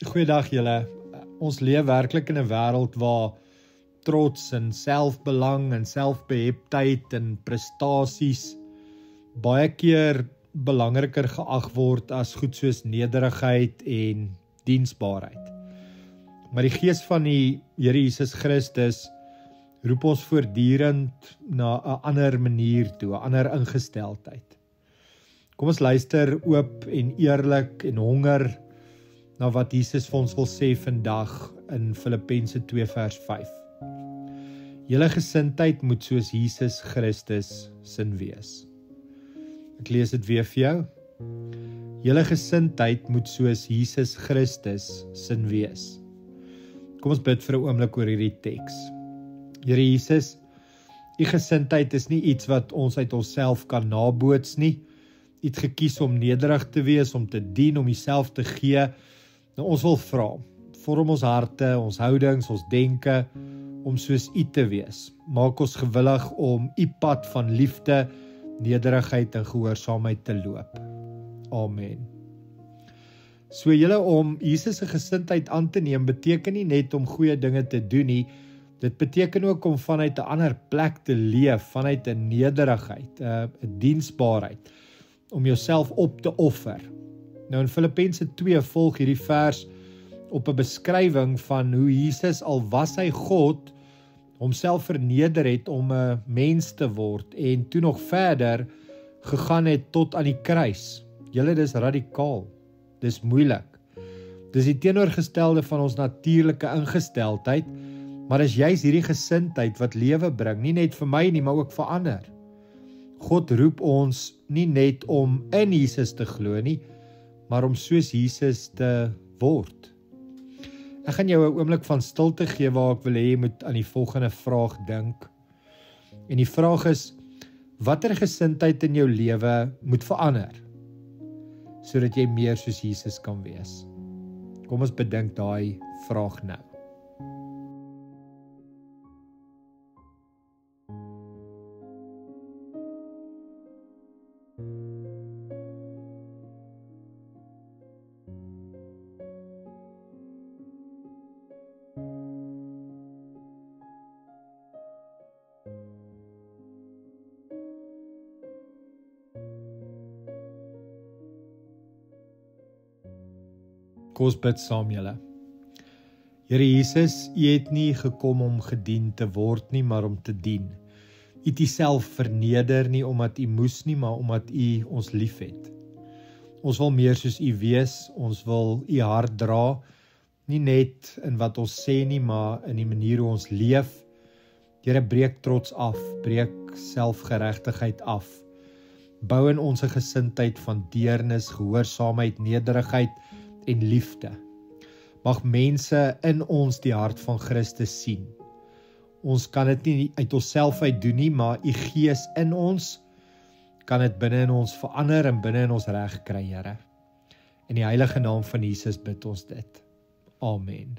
Goeiedag julle. Ons leef werklik in 'n wêreld waar trots en selfbelang en selfbeheptheid en prestasies baie keer belangriker geag word as goed soos nederigheid en diensbaarheid. Maar die gees van die Here Jesus Christus roep ons voortdurend na 'n ander manier toe, 'n ander ingesteldheid. Kom ons luister oop en eerlik en honger na wat Jesus vir ons wil sê vandag in Filippense 2 vers 5. Julle gesindheid moet soos Jesus Christus sin wees. Ek lees dit weer vir jou. Julle gesindheid moet soos Jesus Christus sin wees. Kom ons bid vir 'n oomblik oor hierdie teks. Here Jesus, u gesindheid is nie iets wat ons uit onsself kan naboots nie. U het gekies om nederig te wees, om te dien, om jouself te gee. Nou ons wil vra, vorm ons harte, ons houdings, ons denke, om soos u te wees. Maak ons gewillig om u pad van liefde, nederigheid en gehoorsaamheid te loop. Amen. So julle, om Jesus se gesindheid aan te neem, beteken nie net om goeie dinge te doen nie, dit beteken ook om vanuit 'n ander plek te leef, vanuit 'n nederigheid, 'n diensbaarheid, om jouself op te offer. Nou in Filippense 2 volg hierdie vers op 'n beskrywing van hoe Jesus, al was hy God, homself verneder het om 'n mens te word en toe nog verder gegaan het tot aan die kruis. Julle, dis radikaal. Dis moeilik. Dis die teenoorgestelde van ons natuurlike ingesteldheid, maar is juis hierdie gesindheid wat lewe bring, nie net vir my nie, maar ook vir ander. God roep ons nie net om in Jesus te glo nie, maar om soos Jesus te word. Ek gaan jou 'n oomblik van stilte gee waar ek wil hê jy moet aan die volgende vraag dink. En die vraag is, watter gesindheid in jou lewe moet verander, sodat jy meer soos Jesus kan wees? Kom ons bedink daai vraag nou. Kom ons bid saam julle. Here Jesus, u het nie gekom om gedien te word nie, maar om te dien. U het uself verneder nie omdat u moes nie, maar omdat u ons liefhet. Ons wil meer soos u wees, ons wil u hart dra, nie net in wat ons sê nie, maar in die manier hoe ons leef. Here, breek trots af, breek selfgeregtigheid af. Bou in ons 'n gesindheid van deernis, gehoorsaamheid, nederigheid en liefde. Mag mense in ons die hart van Christus sien. Ons kan dit nie uit onsself uit doen nie, maar u gees in ons kan dit binne in ons verander en binne in ons reg kry, Here. In die heilige naam van Jesus bid ons dit. Amen.